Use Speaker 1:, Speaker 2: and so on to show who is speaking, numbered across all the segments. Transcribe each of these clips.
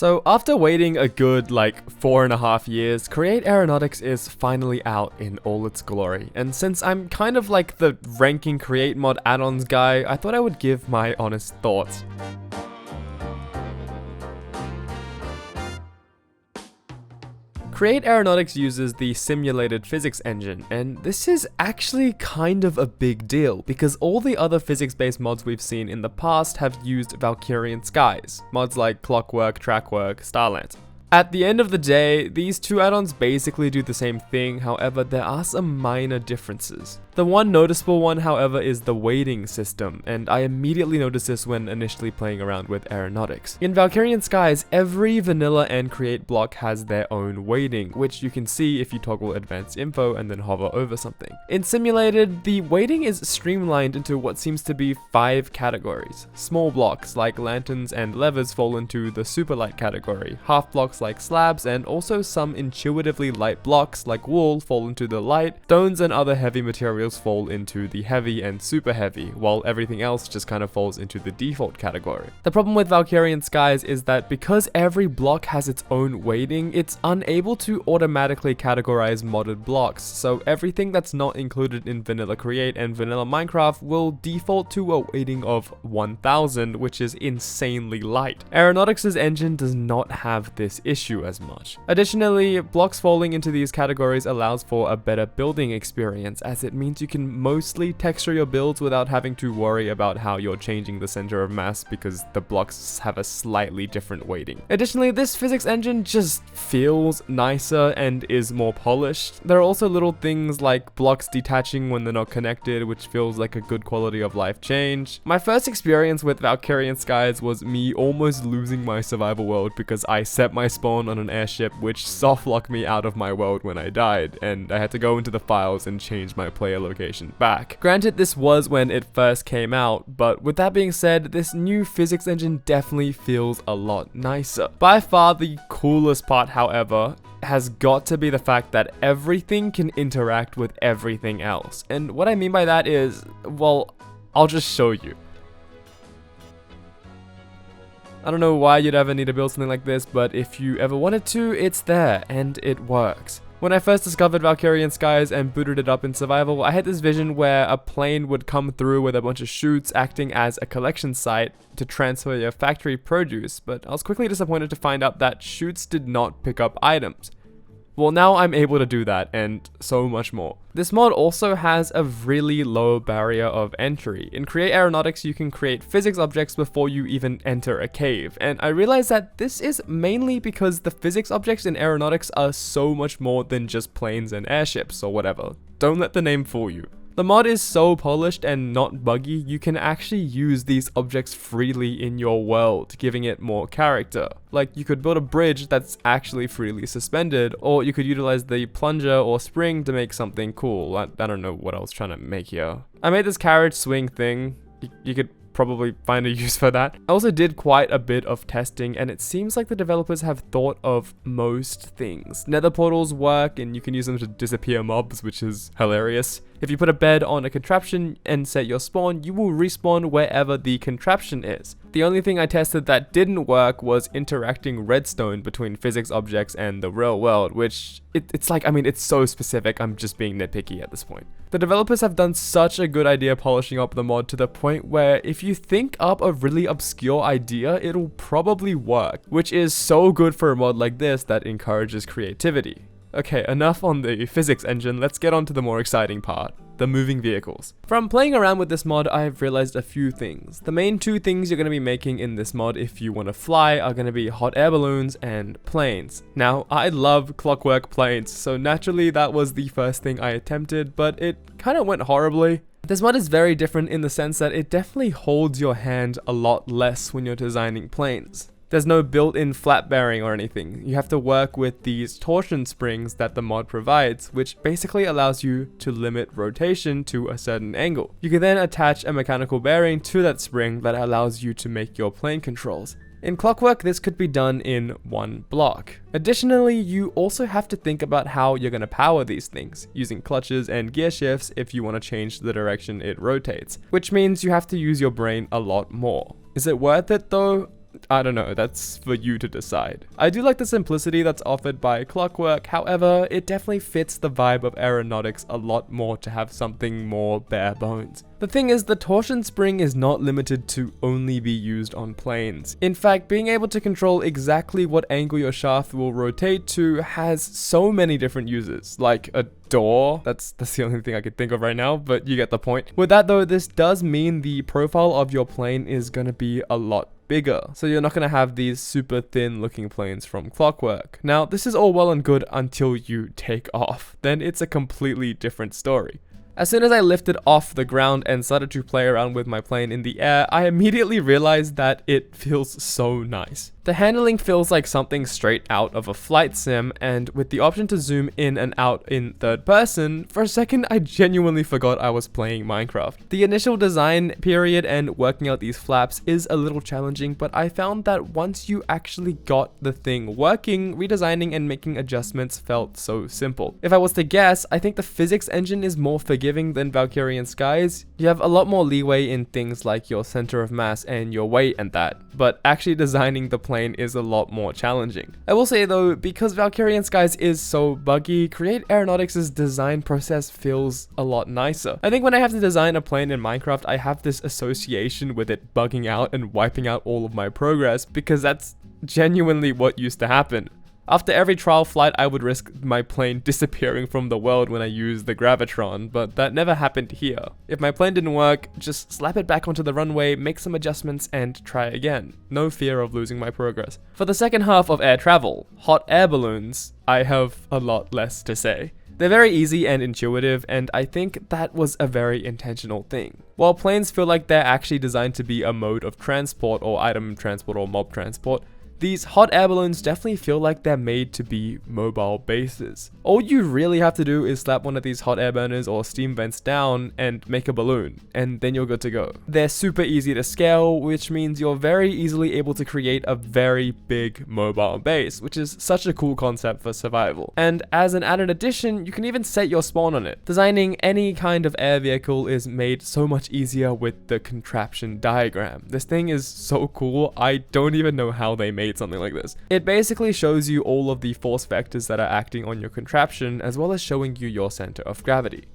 Speaker 1: So after waiting a good like 4.5 years, Create Aeronautics is finally out in all its glory, and since I'm kind of like the ranking Create mod add-ons guy, I thought I would give my honest thoughts. Create Aeronautics uses the simulated physics engine, and this is actually kind of a big deal because all the other physics-based mods we've seen in the past have used Valkyrian skies, mods like Clockwork, Trackwork, Starlancer. At the end of the day, these two add-ons basically do the same thing, however there are some minor differences. The one noticeable one, however, is the weighting system, and I immediately noticed this when initially playing around with Aeronautics. In Valkyrian Skies, every vanilla and create block has their own weighting, which you can see if you toggle advanced info and then hover over something. In Simulated, the weighting is streamlined into what seems to be 5 categories. Small blocks like lanterns and levers fall into the super light category, half blocks like slabs, and also some intuitively light blocks like wool fall into the light, stones and other heavy materials fall into the heavy and super heavy, while everything else just kind of falls into the default category. The problem with Valkyrian Skies is that because every block has its own weighting, it's unable to automatically categorize modded blocks, so everything that's not included in Vanilla Create and Vanilla Minecraft will default to a weighting of 1000, which is insanely light. Aeronautics' engine does not have this issue as much. Additionally, blocks falling into these categories allows for a better building experience, as it means you can mostly texture your builds without having to worry about how you're changing the center of mass because the blocks have a slightly different weighting. Additionally, this physics engine just feels nicer and is more polished. There are also little things like blocks detaching when they're not connected, which feels like a good quality of life change. My first experience with Valkyrian Skies was me almost losing my survival world because I set my spawn on an airship which soft locked me out of my world when I died, and I had to go into the files and change my player location back. Granted, this was when it first came out, but with that being said, this new physics engine definitely feels a lot nicer. By far the coolest part, however, has got to be the fact that everything can interact with everything else. And what I mean by that is, well, I'll just show you. I don't know why you'd ever need to build something like this, but if you ever wanted to, it's there, and it works. When I first discovered Valkyrian Skies and booted it up in survival, I had this vision where a plane would come through with a bunch of chutes acting as a collection site to transfer your factory produce, but I was quickly disappointed to find out that chutes did not pick up items. Well, now I'm able to do that, and so much more. This mod also has a really low barrier of entry. In Create Aeronautics, you can create physics objects before you even enter a cave, and I realized that this is mainly because the physics objects in Aeronautics are so much more than just planes and airships or whatever. Don't let the name fool you. The mod is so polished and not buggy, you can actually use these objects freely in your world, giving it more character. Like, you could build a bridge that's actually freely suspended, or you could utilize the plunger or spring to make something cool. I don't know what I was trying to make here. I made this carriage swing thing. You could probably find a use for that. I also did quite a bit of testing, and it seems like the developers have thought of most things. Nether portals work, and you can use them to disappear mobs, which is hilarious. If you put a bed on a contraption and set your spawn, you will respawn wherever the contraption is. The only thing I tested that didn't work was interacting redstone between physics objects and the real world, which it's like, I mean, it's so specific, I'm just being nitpicky at this point. The developers have done such a good idea polishing up the mod to the point where if you think up a really obscure idea, it'll probably work, which is so good for a mod like this that encourages creativity. Okay, enough on the physics engine, let's get on to the more exciting part, the moving vehicles. From playing around with this mod, I've realized a few things. The main 2 things you're going to be making in this mod if you want to fly are going to be hot air balloons and planes. Now, I love Clockwork planes, so naturally that was the first thing I attempted, but it kind of went horribly. This mod is very different in the sense that it definitely holds your hand a lot less when you're designing planes. There's no built-in flat bearing or anything. You have to work with these torsion springs that the mod provides, which basically allows you to limit rotation to a certain angle. You can then attach a mechanical bearing to that spring that allows you to make your plane controls. In Clockwork, this could be done in one block. Additionally, you also have to think about how you're going to power these things, using clutches and gear shifts if you want to change the direction it rotates, which means you have to use your brain a lot more. Is it worth it though? But I don't know, that's for you to decide. I do like the simplicity that's offered by Clockwork, however, it definitely fits the vibe of Aeronautics a lot more to have something more bare bones. The thing is, the torsion spring is not limited to only be used on planes. In fact, being able to control exactly what angle your shaft will rotate to has so many different uses, like a door. That's the only thing I could think of right now, but you get the point. With that though, this does mean the profile of your plane is going to be a lot bigger, so you're not going to have these super thin looking planes from Clockwork. Now, this is all well and good until you take off. Then it's a completely different story. As soon as I lifted off the ground and started to play around with my plane in the air, I immediately realized that it feels so nice. The handling feels like something straight out of a flight sim, and with the option to zoom in and out in third person, for a second I genuinely forgot I was playing Minecraft. The initial design period and working out these flaps is a little challenging, but I found that once you actually got the thing working, redesigning and making adjustments felt so simple. If I was to guess, I think the physics engine is more forgiving than Valkyrian Skies. You have a lot more leeway in things like your center of mass and your weight and that, but actually designing the plane is a lot more challenging. I will say though, because Valkyrian Skies is so buggy, Create Aeronautics' design process feels a lot nicer. I think when I have to design a plane in Minecraft, I have this association with it bugging out and wiping out all of my progress, because that's genuinely what used to happen. After every trial flight, I would risk my plane disappearing from the world when I used the Gravitron, but that never happened here. If my plane didn't work, just slap it back onto the runway, make some adjustments, and try again. No fear of losing my progress. For the second half of air travel, hot air balloons, I have a lot less to say. They're very easy and intuitive, and I think that was a very intentional thing. While planes feel like they're actually designed to be a mode of transport or item transport or mob transport, these hot air balloons definitely feel like they're made to be mobile bases. All you really have to do is slap one of these hot air burners or steam vents down and make a balloon, and then you're good to go. They're super easy to scale, which means you're very easily able to create a very big mobile base, which is such a cool concept for survival. And as an added addition, you can even set your spawn on it. Designing any kind of air vehicle is made so much easier with the contraption diagram. This thing is so cool, I don't even know how they made something like this. It basically shows you all of the force vectors that are acting on your contraption, as well as showing you your center of gravity.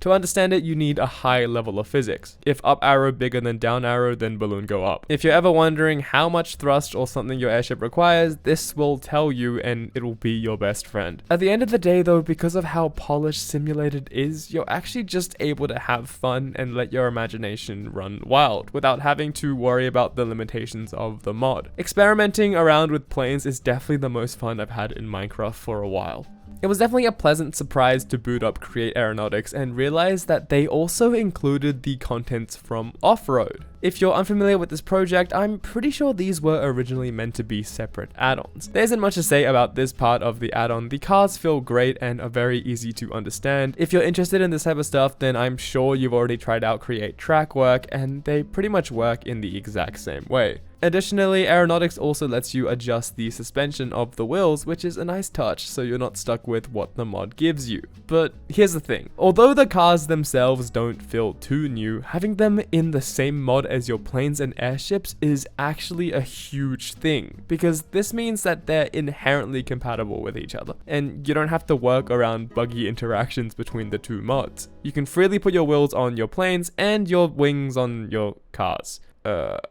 Speaker 1: To understand it, you need a high level of physics. If up arrow bigger than down arrow, then balloon go up. If you're ever wondering how much thrust or something your airship requires, this will tell you, and it will be your best friend. At the end of the day though, because of how polished simulated is, you're actually just able to have fun and let your imagination run wild without having to worry about the limitations of the mod. Experimenting around with planes is definitely the most fun I've had in Minecraft for a while. It was definitely a pleasant surprise to boot up Create Aeronautics and realize that they also included the contents from Off-Road. If you're unfamiliar with this project, I'm pretty sure these were originally meant to be separate add-ons. There isn't much to say about this part of the add-on. The cars feel great and are very easy to understand. If you're interested in this type of stuff, then I'm sure you've already tried out Create Track Work, and they pretty much work in the exact same way. Additionally, Aeronautics also lets you adjust the suspension of the wheels, which is a nice touch, so you're not stuck with what the mod gives you. But here's the thing, although the cars themselves don't feel too new, having them in the same mod as your planes and airships is actually a huge thing, because this means that they're inherently compatible with each other, and you don't have to work around buggy interactions between the two mods. You can freely put your wheels on your planes and your wings on your cars.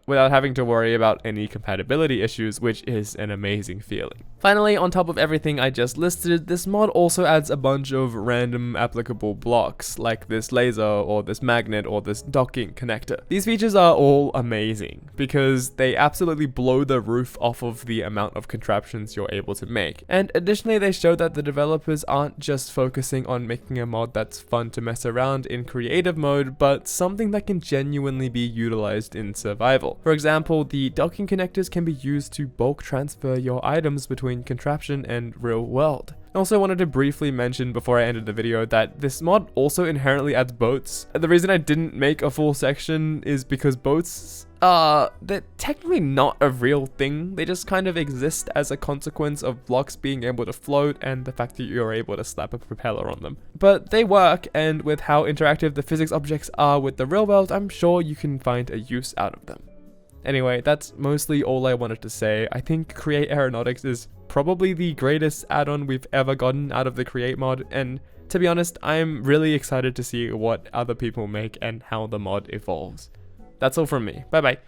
Speaker 1: Without having to worry about any compatibility issues, which is an amazing feeling. Finally, on top of everything I just listed, this mod also adds a bunch of random applicable blocks, like this laser, or this magnet, or this docking connector. These features are all amazing, because they absolutely blow the roof off of the amount of contraptions you're able to make. And additionally, they show that the developers aren't just focusing on making a mod that's fun to mess around in creative mode, but something that can genuinely be utilized in survival. For example, the docking connectors can be used to bulk transfer your items between contraption and real world. I also wanted to briefly mention before I ended the video that this mod also inherently adds boats. The reason I didn't make a full section is because boats, they're technically not a real thing. They just kind of exist as a consequence of blocks being able to float and the fact that you're able to slap a propeller on them. But they work, and with how interactive the physics objects are with the real world, I'm sure you can find a use out of them. Anyway, that's mostly all I wanted to say. I think Create Aeronautics is probably the greatest add-on we've ever gotten out of the Create mod, and to be honest, I'm really excited to see what other people make and how the mod evolves. That's all from me. Bye bye.